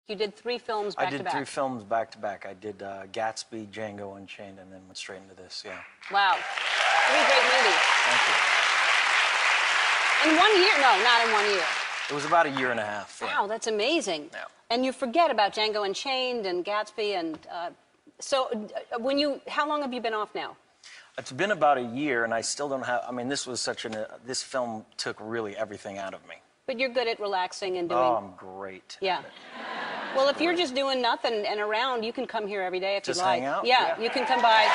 You did 3 films back to back. I did 3 films back to back. I did Gatsby, Django Unchained, and then went straight into this, yeah. Wow. 3 great movies. Thank you. In 1 year? No, not in 1 year. It was about a year and a half. Yeah. Wow, that's amazing. Yeah. And you forget about Django Unchained and Gatsby and... how long have you been off now? It's been about a year, and I still don't have... I mean, this was such this film took really everything out of me. But you're good at relaxing and doing... Oh, I'm great. Yeah. Well, if you're just doing nothing and around, you can come here every day if you like. Just hang out? Yeah, you can come by.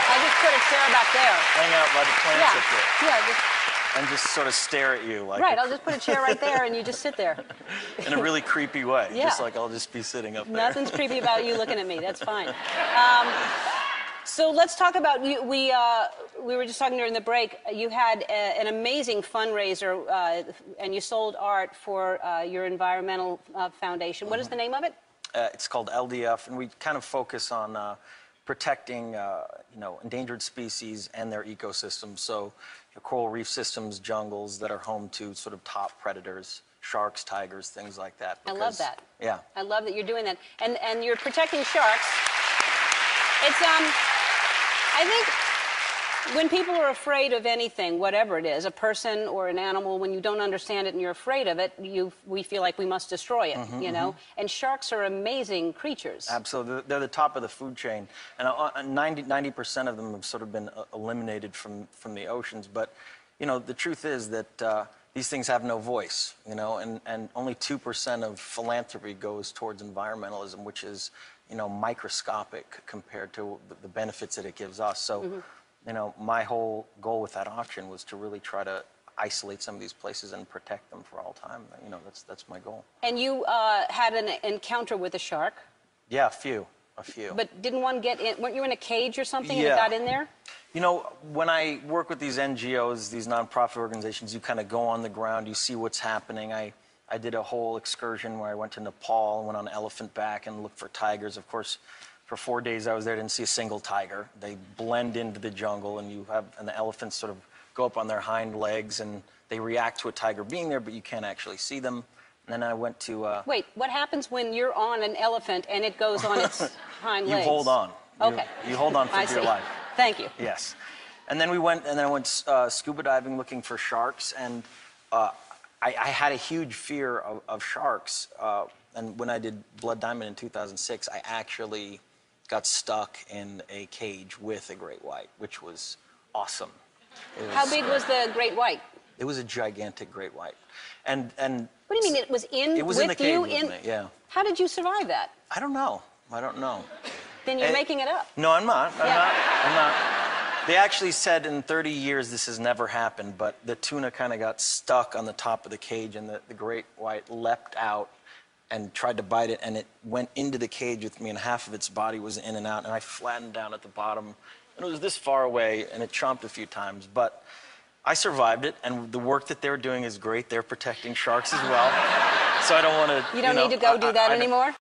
I just put a chair back there. Hang out by the plants up there. Yeah. And just sort of stare at you like... Right, I'll just put a chair right there and you just sit there. In a really creepy way. Yeah. Just like I'll just be sitting up there. Nothing's creepy about you looking at me. That's fine. So let's talk about you. We were just talking during the break. You had an amazing fundraiser, and you sold art for your environmental foundation. What is the name of it? It's called LDF, and we kind of focus on protecting, endangered species and their ecosystems. So, coral reef systems, jungles that are home to sort of top predators, sharks, tigers, things like that. I love that. Yeah. I love that you're doing that, and you're protecting sharks. It's I think when people are afraid of anything, whatever it is, a person or an animal, when you don't understand it and you're afraid of it, we feel like we must destroy it, you know? And sharks are amazing creatures. Absolutely. They're the top of the food chain. And 90% of them have sort of been eliminated from the oceans. But, the truth is that these things have no voice, and only 2% of philanthropy goes towards environmentalism, which is, microscopic compared to the benefits that it gives us. So, my whole goal with that auction was to really try to isolate some of these places and protect them for all time. That's my goal. And you had an encounter with a shark? Yeah, a few. But didn't one get in? Weren't you in a cage or something and it got in there? When I work with these NGOs, these nonprofit organizations, you kind of go on the ground, you see what's happening. I did a whole excursion where I went to Nepal, went on elephant back and looked for tigers. Of course, for 4 days I was there, didn't see a single tiger. They blend into the jungle, and the elephants sort of go up on their hind legs, and they react to a tiger being there, but you can't actually see them. And then I went to... Wait, what happens when you're on an elephant and it goes on its hind legs? You hold on. Okay. You hold on for dear life. Thank you. Yes. And then I went scuba diving looking for sharks, and I had a huge fear of sharks. And when I did Blood Diamond in 2006, I actually got stuck in a cage with a great white, which was awesome. How big was the great white? It was a gigantic great white. And what do you mean it was in? It was in the cage with me, yeah. How did you survive that? I don't know. Then you're making it up. No, I'm not. I'm not. They actually said in 30 years this has never happened, but the tuna kind of got stuck on the top of the cage, and the great white leapt out and tried to bite it, and it went into the cage with me, and half of its body was in and out, and I flattened down at the bottom, and it was this far away, and it chomped a few times, but I survived it, and the work that they're doing is great. They're protecting sharks as well, so I don't want to... You don't need to go do that anymore?